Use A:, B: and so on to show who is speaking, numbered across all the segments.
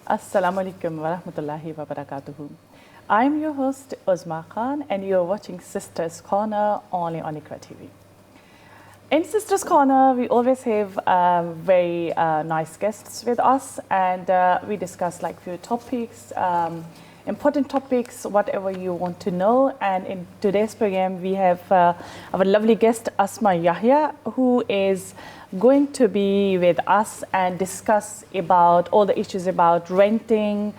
A: Assalamu alaikum wa rahmatullahi wa barakatuhu. I'm your host Uzma Khan and you're watching Sisters Corner only on IQRA TV. In Sisters Corner, we always have very nice guests with us, and we discuss like few topics, important topics, whatever you want to know. And in today's program, we have our lovely guest Asma Yahya, who is going to be with us and discuss about all the issues about renting,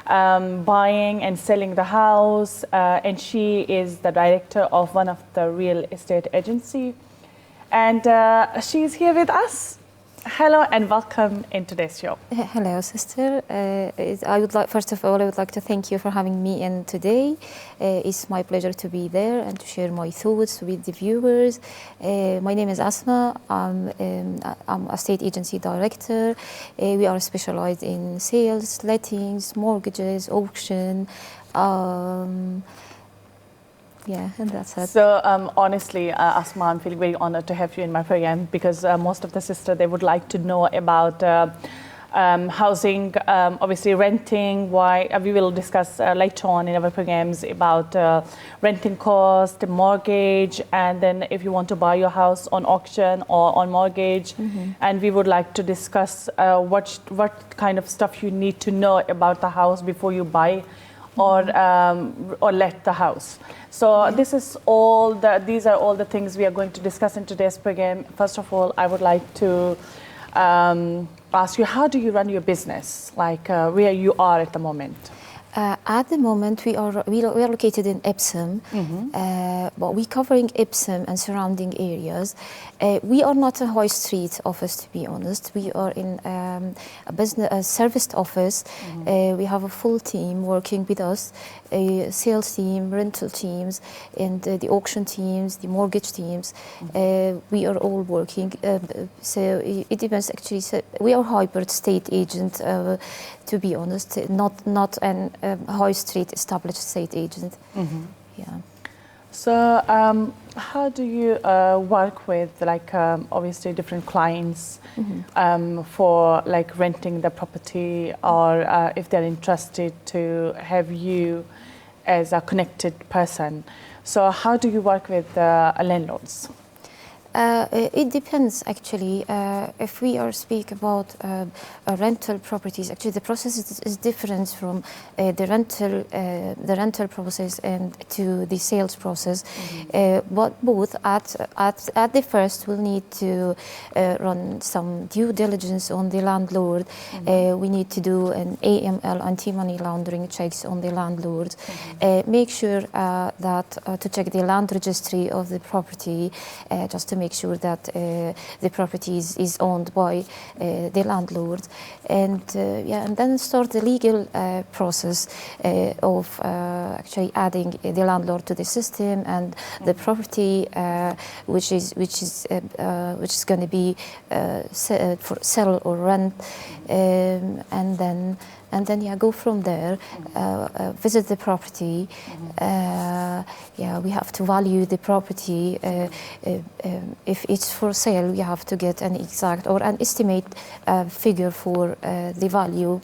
A: buying and selling the house. And she is the director of one of the real estate agency. And she's here with us. Hello and welcome in today's show.
B: Hello, sister. First of all, I would like to thank you for having me in today. It's my pleasure to be there and to share my thoughts with the viewers. My name is Asma. I'm a state agency director. We are specialized in sales, lettings, mortgages, auction. Yeah, and that's it.
A: So honestly, Asma, I'm feeling very honored to have you in my program because most of the sisters, they would like to know about housing, obviously renting, why we will discuss later on in our programs about renting cost, mortgage, and then if you want to buy your house on auction or on mortgage. And we would like to discuss what kind of stuff you need to know about the house before you buy or let the house. So these are all the things we are going to discuss in today's program. First of all, I would like to ask you, how do you run your business? Like where you are at the moment?
B: At the moment, we are located in Epsom, but we're covering Epsom and surrounding areas. We are not a high street office, to be honest. We are in a serviced office. We have a full team working with us, a sales team, rental teams, and the auction teams, the mortgage teams. We are all working. So it depends, actually. So we are hybrid state agent, to be honest, not an high street established state agent. Yeah.
A: So how do you work with like obviously different clients for like renting the property, or if they're interested to have you as a connected person? So how do you work with landlords?
B: It depends, actually. If we are speak about rental properties, actually the process is different from the rental process and to the sales process. But both at the first we'll need to run some due diligence on the landlord. We need to do an AML, anti-money laundering checks on the landlord. Make sure that to check the land registry of the property, just to make sure that the property is owned by the landlord, and then start the legal process of actually adding the landlord to the system and the property, which is going to be for sell or rent, and then go from there, visit the property. We have to value the property. If it's for sale, we have to get an exact or an estimate figure for the value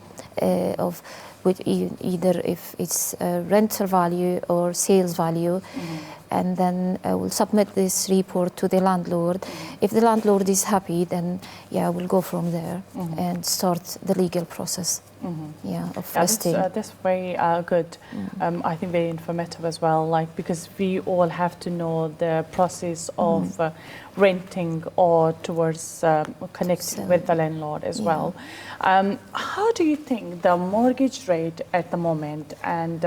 B: of with either if it's rental value or sales value. And then we'll submit this report to the landlord. If the landlord is happy, then we'll go from there and start the legal process. Of listing.
A: That's very good. I think very informative as well. Like because we all have to know the process of renting or towards connecting with the landlord as well. How do you think the mortgage rate at the moment, and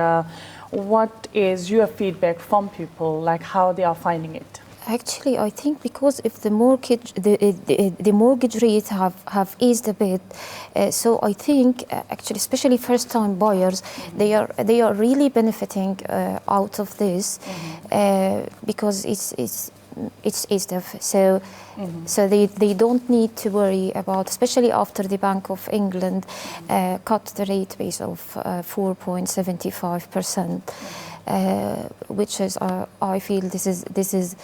A: what is your feedback from people, like how they are finding it?
B: Actually, I think because if the mortgage rates have eased a bit, so I think actually, especially first-time buyers, they are really benefiting out of this because it's eased off. So they don't need to worry about, especially after the Bank of England cut the rate base of 4.75%. Which is, I feel this is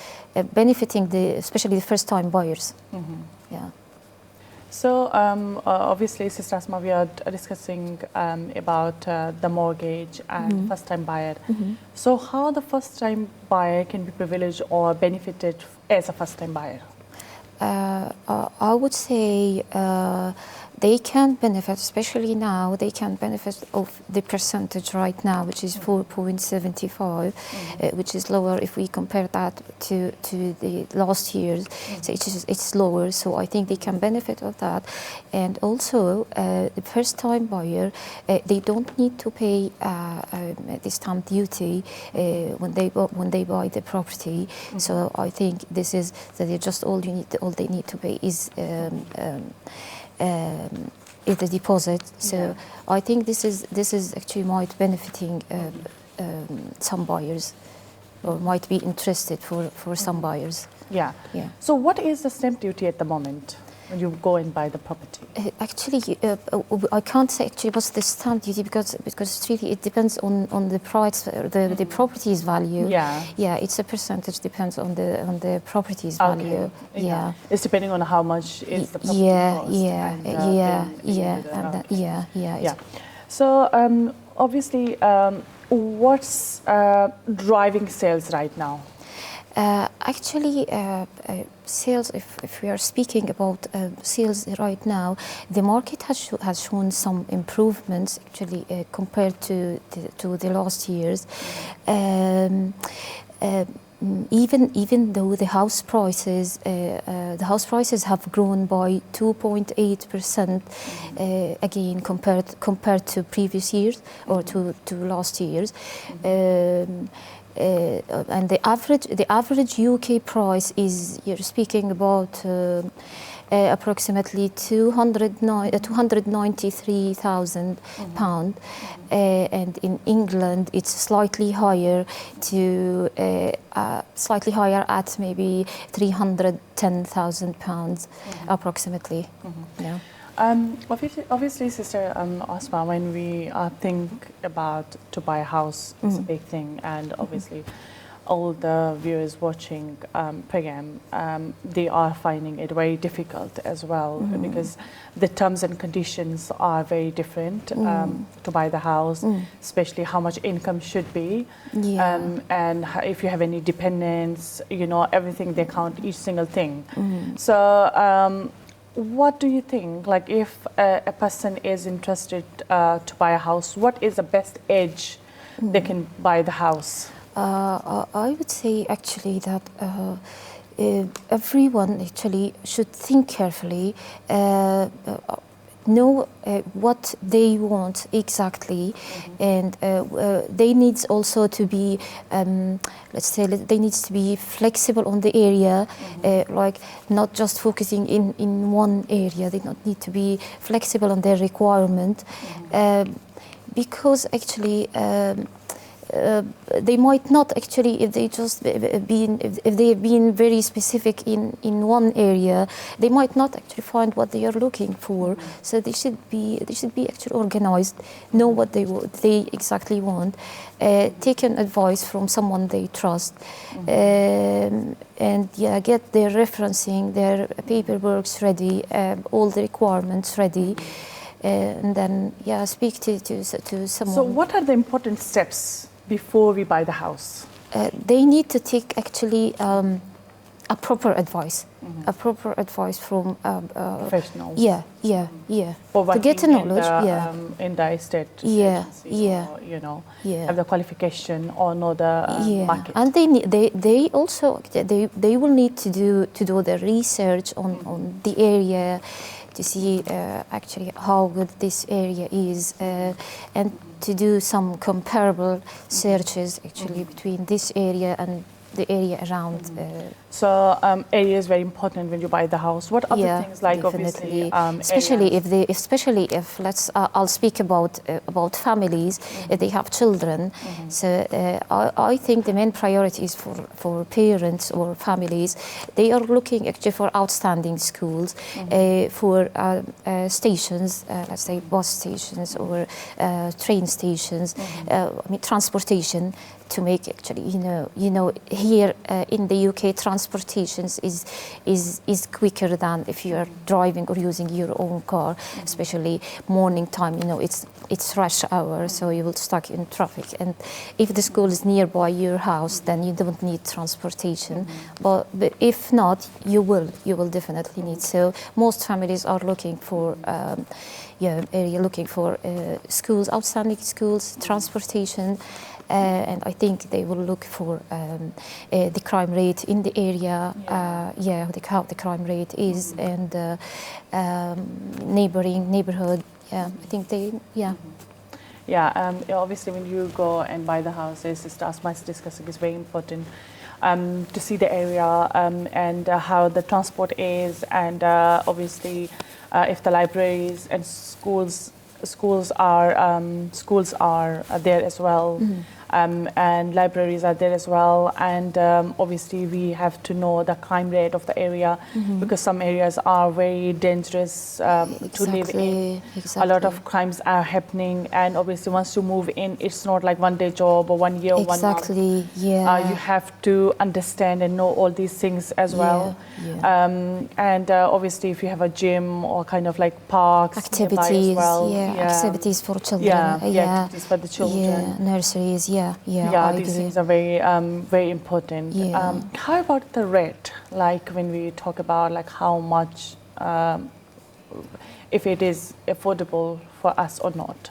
B: benefiting especially the first-time buyers.
A: So obviously, Sister Asma, we are discussing about the mortgage and first-time buyer. So how the first-time buyer can be privileged or benefited as a first-time buyer?
B: I would say they can benefit, especially now, they can benefit of the percentage right now, which is 4.75, which is lower if we compare that to the last years. So it's lower, so I think they can benefit of that. And also, the first-time buyer, they don't need to pay the stamp duty when they buy the property. So I think this is that they just all they need to pay is the deposit. So I think this is actually might benefiting some buyers, or might be interested for some buyers.
A: Yeah. So what is the stamp duty at the moment when you go and buy the property?
B: Actually, I can't say actually what's the stamp duty because really it depends on the price, the property's value. Yeah, it's a percentage, depends on the property's value. Yeah,
A: it's depending on how much is the property cost. So obviously, what's driving sales right now?
B: Actually, sales, if we are speaking about sales right now, the market has shown some improvements actually compared to the last years. Even though the house prices have grown by 2.8% again compared to previous years or to last years. And the average UK price is, you're speaking about approximately £293,000, and in England it's slightly higher at maybe £310,000 approximately. Yeah.
A: Obviously, Sister Asma, when we think about to buy a house, it's a big thing, and obviously all the viewers watching program, they are finding it very difficult as well, because the terms and conditions are very different to buy the house, especially how much income should be, and if you have any dependents, everything, they count each single thing. So what do you think, like if a person is interested to buy a house, what is the best age they can buy the house?
B: I would say actually that everyone actually should think carefully, know what they want exactly, and they needs also to be, let's say, they needs to be flexible on the area, like not just focusing in one area. They not need to be flexible on their requirement, because actually they might not actually, if they just if they have been very specific in one area, they might not actually find what they are looking for. So they should be actually organized, know what they exactly want, take an advice from someone they trust, and get their referencing, their paperwork ready, all the requirements ready, and then speak to someone.
A: So what are the important steps before we buy the house?
B: They need to take actually a proper advice, from
A: professionals.
B: Or to get a knowledge.
A: In the estate agency, or, have the qualification or know the market.
B: And they also they will need to do the research on the area, to see actually how good this area is, and to do some comparable searches actually between this area and the area around.
A: So area is very important when you buy the house. What other things, like
B: definitely.
A: Obviously,
B: especially if I'll speak about families, if they have children. So I think the main priority is for parents or families. They are looking actually for outstanding schools, for stations, let's say bus stations or train stations, transportation to make actually, here in the UK, transportations is quicker than if you are driving or using your own car, especially morning time. It's rush hour, so you will stuck in traffic. And if the school is nearby your house, then you don't need transportation. But if not, you will definitely need. So most families are looking for schools, outstanding schools, transportation, and I think they will look for the crime rate in the area, how the crime rate is, and neighborhood. Yeah, I think
A: obviously when you go and buy the houses, Sister Asma is discussing, is very important to see the area and how the transport is, and obviously if the libraries and schools are there as well. And libraries are there as well, and obviously we have to know the crime rate of the area, because some areas are very dangerous to live in. A lot of crimes are happening, and obviously once you move in, it's not like one day job or 1 year or 1 month. You have to understand and know all these things as well. And obviously if you have a gym or kind of like parks,
B: activities
A: as well,
B: activities for children,
A: activities for the children,
B: nurseries,
A: these things are very very important. How about the rate, like when we talk about like how much, if it is affordable for us or not,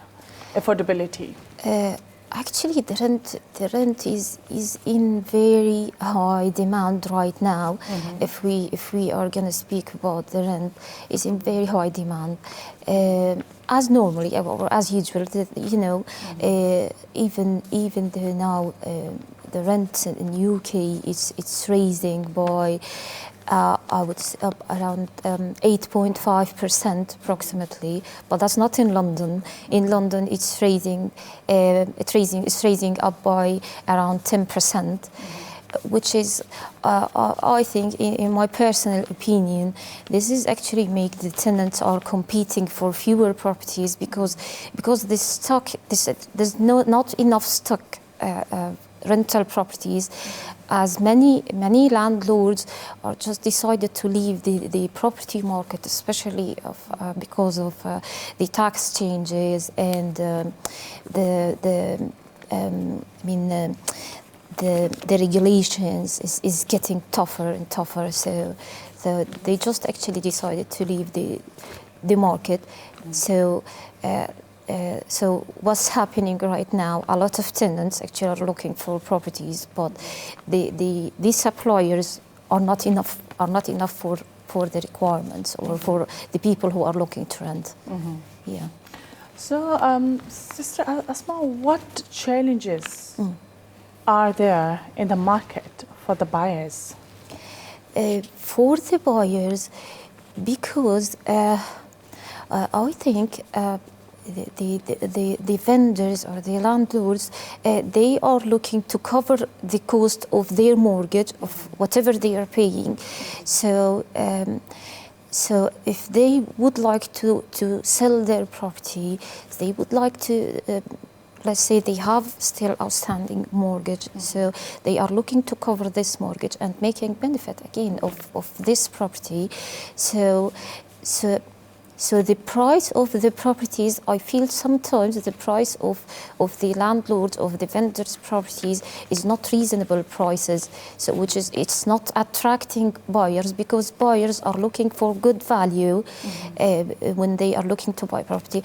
A: affordability?
B: Actually, the rent is in very high demand right now. If we are going to speak about the rent, is in very high demand. As normally or as usual, even though now the rent in UK it's raising by I would say up around 8.5% approximately, but that's not in London. In London, it's raising up by around 10%, which is, I think, in my personal opinion, this is actually make the tenants are competing for fewer properties because the stock, there's not enough stock. Rental properties, as many landlords are just decided to leave the property market, especially because of the tax changes and the regulations is getting tougher and tougher. So they just actually decided to leave the market. So what's happening right now, a lot of tenants actually are looking for properties, but the suppliers are not enough for the requirements or for the people who are looking to rent.
A: So Sister Asma, what challenges are there in the market for the buyers?
B: For the buyers, because I think the vendors or the landlords, they are looking to cover the cost of their mortgage, of whatever they are paying. So if they would like to sell their property, they would like to, let's say they have still outstanding mortgage, so they are looking to cover this mortgage and making benefit again of this property. So the price of the properties, I feel sometimes the price of the landlords, of the vendors' properties is not reasonable prices. So it's not attracting buyers, because buyers are looking for good value when they are looking to buy property.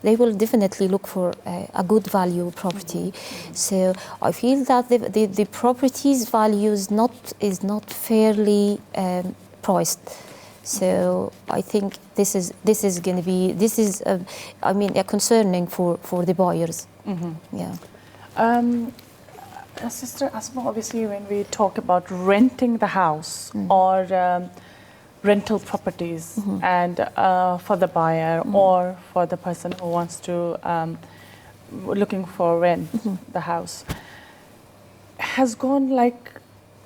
B: They will definitely look for a good value property. So I feel that the property's value is not fairly priced. So I think this is going to be concerning for the buyers.
A: Sister Asma, obviously when we talk about renting the house or rental properties, and for the buyer or for the person who wants to looking for rent the house, has gone like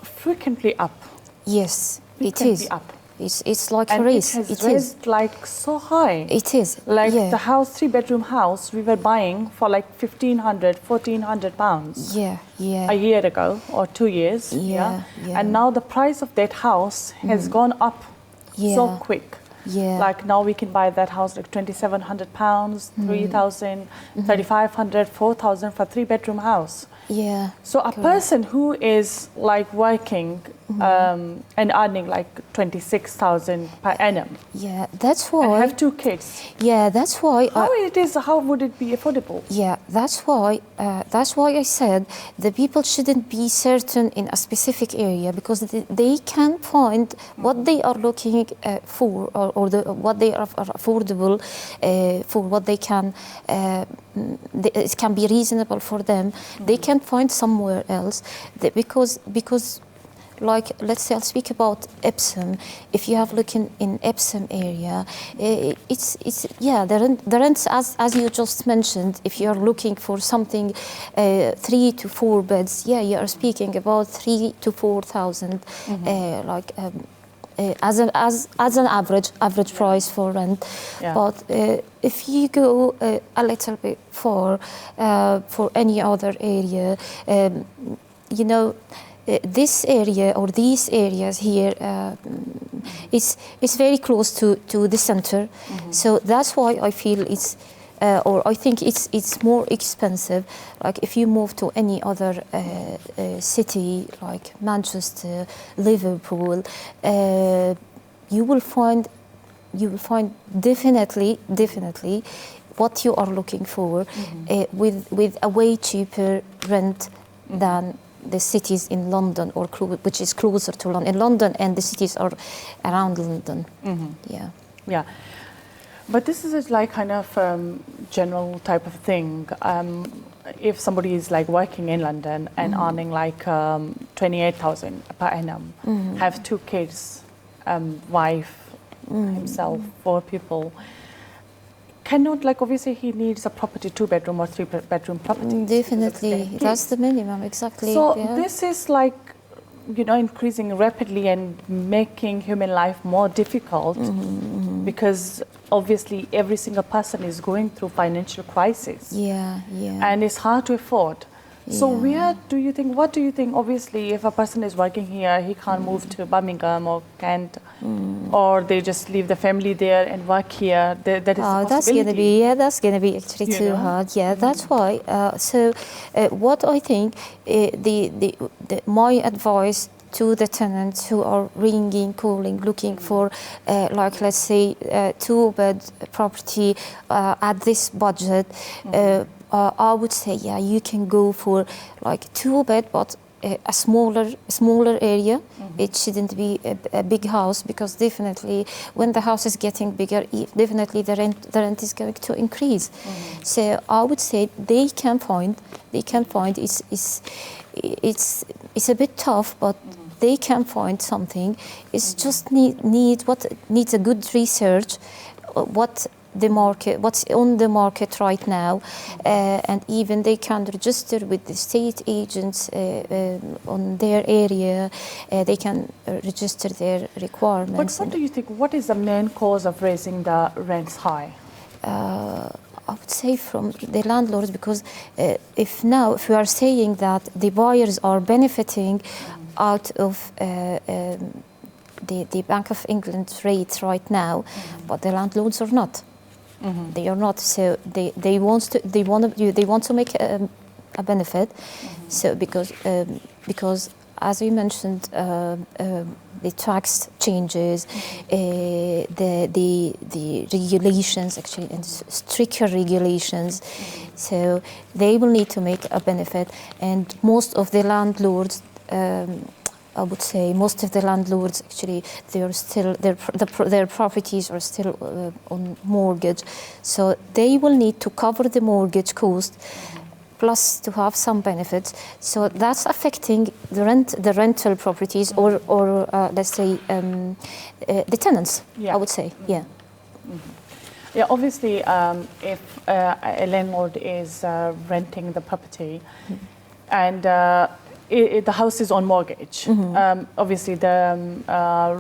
A: frequently up.
B: Yes,
A: frequently
B: it is
A: up.
B: It's like
A: and
B: a race.
A: it has raised like so high.
B: It is.
A: Like
B: yeah.
A: the house, 3-bedroom house, we were buying for like 1,500, 1,400 pounds.
B: Yeah, yeah.
A: A year ago or 2 years.
B: Yeah, yeah.
A: And now the price of that house has gone up so
B: Yeah.
A: quick.
B: Yeah.
A: Like now we can buy that house like 2,700 pounds, 3,000, 3,500, 4,000 for 3-bedroom house.
B: Yeah.
A: So a person who is like working and earning like 26,000 per annum
B: Yeah, that's
A: and
B: why.
A: have 2 kids,
B: Yeah, that's why.
A: how would it be affordable?
B: Yeah, that's why. That's why I said the people shouldn't be certain in a specific area, because they can find what they are looking for, or what they are affordable for, what they can. It can be reasonable for them. They can find somewhere else, because. Like, let's say I'll speak about Epsom. If you have looking in Epsom area, it's the rents as you just mentioned. If you are looking for something 3 to 4 beds, yeah, you are speaking about 3,000 to 4,000, as an average price for rent.
A: Yeah.
B: But if you go a little bit for any other area, you know. This area or these areas here is very close to the center, so that's why I feel it's or I think it's more expensive. Like if you move to any other city like Manchester, Liverpool, you will find definitely what you are looking for with a way cheaper rent than the cities in London, or which is closer to London. In London, and the cities are around London. Yeah.
A: Yeah. But this is like kind of general type of thing. If somebody is like working in London and earning like 28,000 per annum, have 2 kids, wife, himself, 4 people, cannot, like, obviously he needs a property, 2-bedroom or 3-bedroom property.
B: Definitely, that's the minimum, exactly.
A: So
B: yeah.
A: this is like, you know, increasing rapidly and making human life more difficult, because obviously every single person is going through financial crisis.
B: Yeah.
A: And it's hard to afford. So
B: Yeah.
A: what do you think, obviously if a person is working here, he can't move to Birmingham or Kent, or they just leave the family there and work here, that is a possibility.
B: That's gonna be actually too hard. Yeah, that's why. What I think, my advice to the tenants who are ringing, calling, looking for, like, let's say, 2-bed property at this budget, I would say, yeah, you can go for like 2-bed, but a smaller area. It shouldn't be a big house, because definitely when the house is getting bigger, definitely the rent is going to increase. So I would say they can find it's a bit tough, but they can find something. It's just needs a good research, what's on the market right now, and even they can register with the state agents on their area. They can register their requirements.
A: But what do you think, what is the main cause of raising the rents high?
B: I would say from the landlords, because if we are saying that the buyers are benefiting out of the Bank of England rates right now, but the landlords are not. They are not. So they want to make a benefit. So because as we mentioned, the tax changes, the regulations, actually, and stricter regulations. So they will need to make a benefit, and most of the landlords. I would say most of the landlords, actually, they are still their properties are still on mortgage, so they will need to cover the mortgage cost, plus to have some benefits. So that's affecting the rental properties, or let's say the tenants.
A: Yeah.
B: I would say, yeah.
A: Yeah, obviously, if a landlord is renting the property, and the house is on mortgage. Obviously, the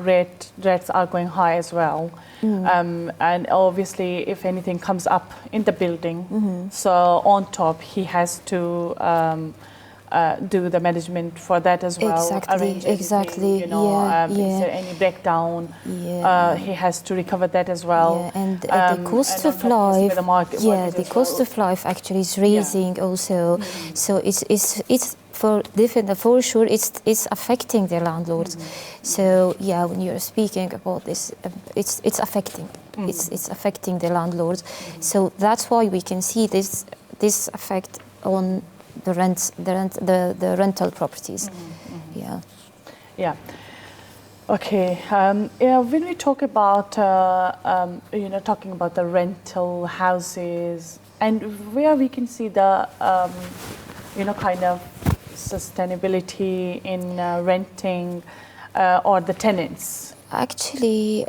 A: rates are going high as well. And obviously, if anything comes up in the building, so on top, he has to do the management for that as well. Arrange anything, you know, is there any breakdown? He has to recover that as well.
B: And the cost of life, the cost of life actually is raising also. So it's for sure it's affecting the landlords. So yeah, when you're speaking about this, it's affecting. It's affecting the landlords. So that's why we can see this effect on the rental properties. Yeah.
A: Okay. When we talk about talking about the rental houses and where we can see the kind of sustainability in renting or the tenants.
B: Actually,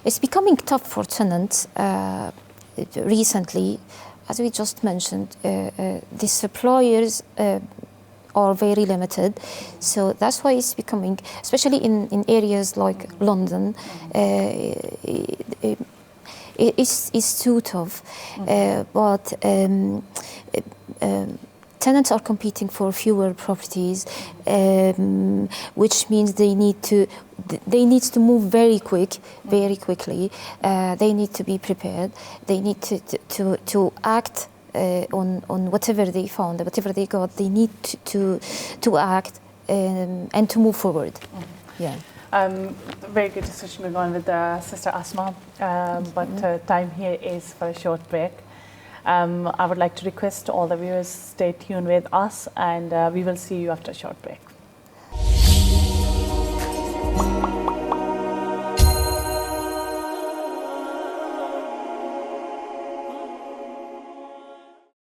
B: it's becoming tough for tenants recently. As we just mentioned, the suppliers are very limited. So that's why it's becoming, especially in areas like London, it's too tough. But tenants are competing for fewer properties, which means they need to move very quickly. They need to be prepared. They need to act on whatever they found, whatever they got. They need to act and to move forward.
A: Very good discussion going on with Sister Asma, but time here is for a short break. I would like to request all the viewers stay tuned with us, and we will see you after a short break.